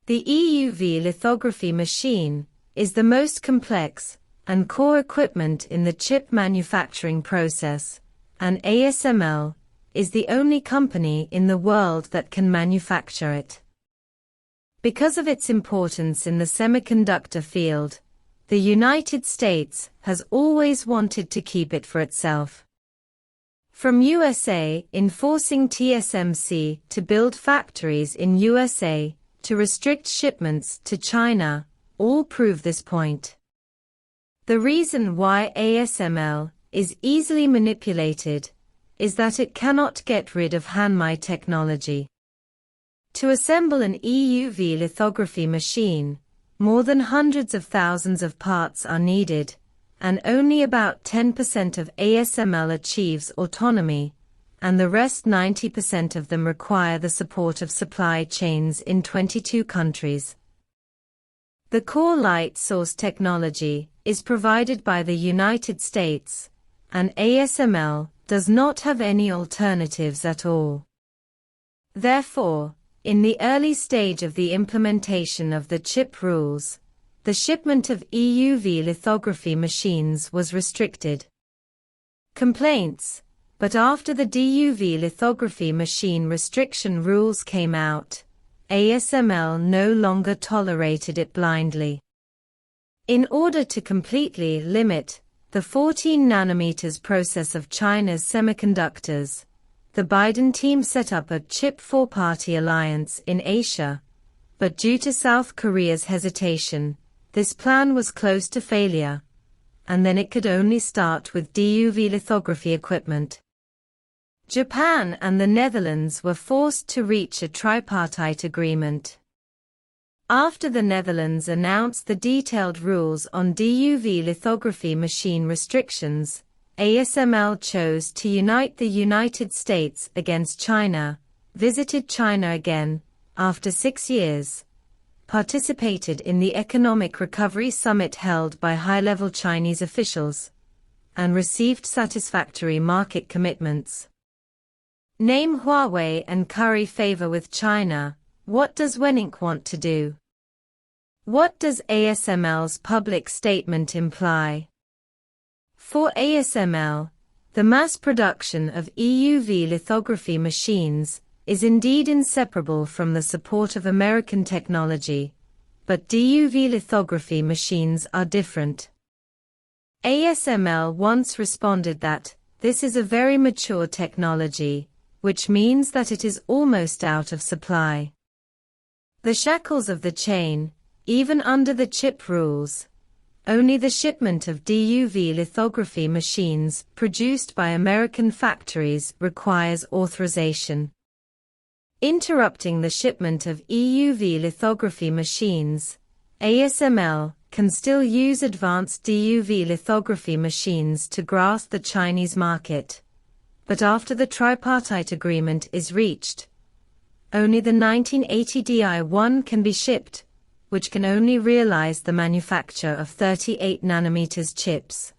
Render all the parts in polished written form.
The EUV lithography machine is the most complex and core equipment in the chip manufacturing process, and ASML is the only company in the world that can manufacture it. Because of its importance in the semiconductor field, the United States has always wanted to keep it for itself. From USA enforcing TSMC to build factories in USA to restrict shipments to China, all prove this point. The reason why ASML is easily manipulated is that it cannot get rid of HANMI technology. To assemble an EUV lithography machine, more than hundreds of thousands of parts are needed, and only about 10% of ASML achieves autonomy, and the rest 90% of them require the support of supply chains in 22 countries. The core light source technology is provided by the United States, and ASML does not have any alternatives at all. Therefore, in the early stage of the implementation of the chip rules, the shipment of EUV lithography machines was restricted. Complaints, but after the DUV lithography machine restriction rules came out, ASML no longer tolerated it blindly. In order to completely limit the 14 nanometers process of China's semiconductors, the Biden team set up a chip four-party alliance in Asia, but due to South Korea's hesitation, this plan was close to failure, and then it could only start with DUV lithography equipment. Japan and the Netherlands were forced to reach a tripartite agreement. After the Netherlands announced the detailed rules on DUV lithography machine restrictions, ASML chose to unite the United States against China, visited China again, after 6 years, participated in the Economic Recovery Summit held by high-level Chinese officials, and received satisfactory market commitments. Name Huawei and curry favor with China. What does Wenink want to do? What does ASML's public statement imply? For ASML, the mass production of EUV lithography machines is indeed inseparable from the support of American technology, but DUV lithography machines are different. ASML once responded that this is a very mature technology, which means that it is almost out of supply. The shackles of the chain, even under the chip rules, only the shipment of DUV lithography machines produced by American factories requires authorization. Interrupting the shipment of EUV lithography machines, ASML can still use advanced DUV lithography machines to grasp the Chinese market. But after the tripartite agreement is reached, only the 1980 Di1 can be shipped, which can only realize the manufacture of 38 nanometers chips.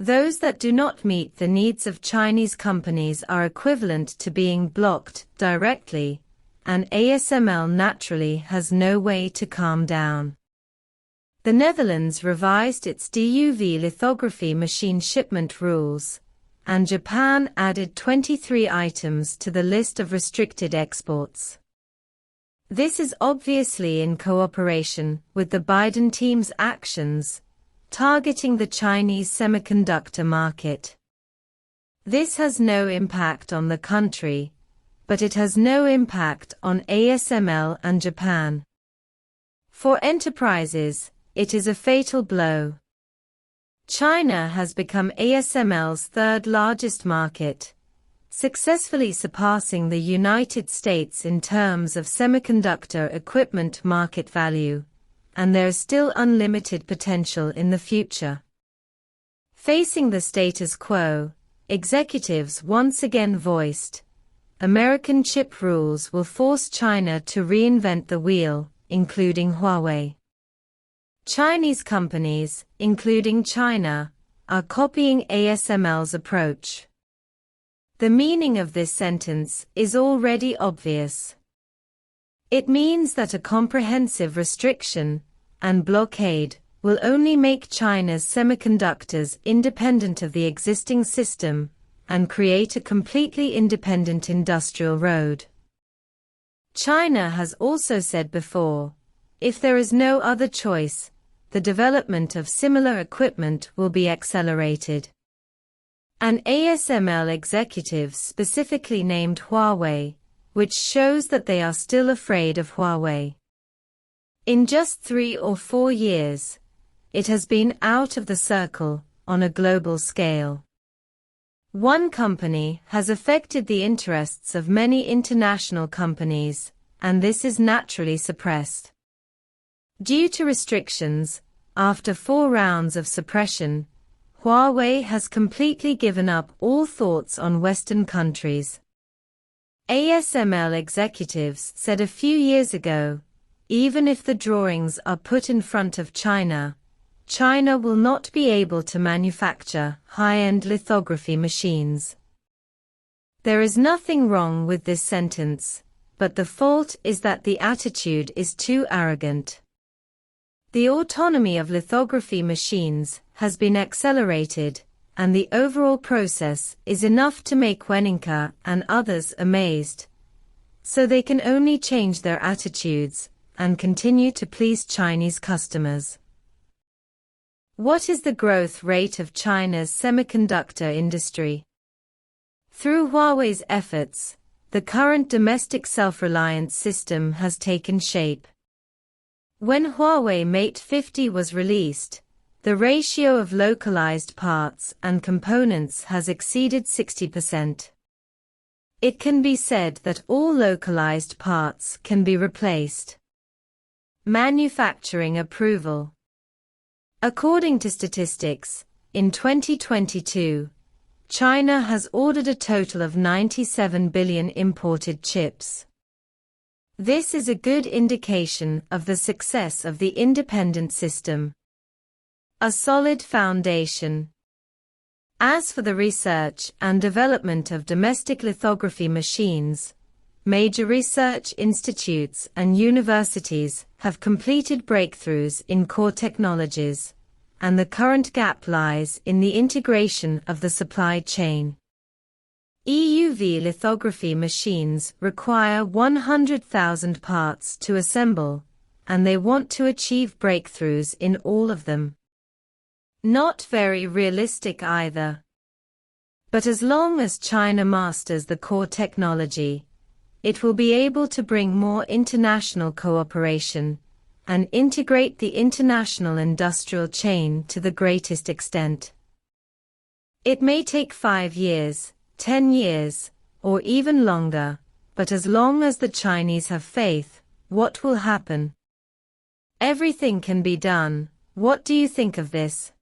Those that do not meet the needs of Chinese companies are equivalent to being blocked directly, and ASML naturally has no way to calm down. The Netherlands revised its DUV lithography machine shipment rules, and Japan added 23 items to the list of restricted exports. This is obviously in cooperation with the Biden team's actions, targeting the Chinese semiconductor market. This has no impact on the country, but it has no impact on ASML and Japan. For enterprises, it is a fatal blow. China has become ASML's third largest market, successfully surpassing the United States in terms of semiconductor equipment market value, and there is still unlimited potential in the future. Facing the status quo, executives once again voiced, American chip rules will force China to reinvent the wheel, including Huawei. Chinese companies, including China, are copying ASML's approach. The meaning of this sentence is already obvious. It means that a comprehensive restriction and blockade will only make China's semiconductors independent of the existing system and create a completely independent industrial road. China has also said before, if there is no other choice, the development of similar equipment will be accelerated. An ASML executive specifically named Huawei, which shows that they are still afraid of Huawei. In just 3 or 4 years, it has been out of the circle on a global scale. One company has affected the interests of many international companies, and this is naturally suppressed. Due to restrictions, after 4 rounds of suppression, Huawei has completely given up all thoughts on Western countries. ASML executives said a few years ago, even if the drawings are put in front of China, China will not be able to manufacture high-end lithography machines. There is nothing wrong with this sentence, but the fault is that the attitude is too arrogant. The autonomy of lithography machines has been accelerated, and the overall process is enough to make Wenninka and others amazed. So they can only change their attitudes and continue to please Chinese customers. What is the growth rate of China's semiconductor industry? Through Huawei's efforts, the current domestic self-reliance system has taken shape. When Huawei Mate 50 was released, the ratio of localized parts and components has exceeded 60%. It can be said that all localized parts can be replaced. Manufacturing approval. According to statistics, in 2022, China has ordered a total of 97 billion imported chips. This is a good indication of the success of the independent system. A solid foundation. As for the research and development of domestic lithography machines, major research institutes and universities have completed breakthroughs in core technologies, and the current gap lies in the integration of the supply chain. EUV lithography machines require 100,000 parts to assemble, and they want to achieve breakthroughs in all of them. Not very realistic either. But as long as China masters the core technology, it will be able to bring more international cooperation and integrate the international industrial chain to the greatest extent. It may take 5 years, 10 years, or even longer, but as long as the Chinese have faith, what will happen? Everything can be done. What do you think of this?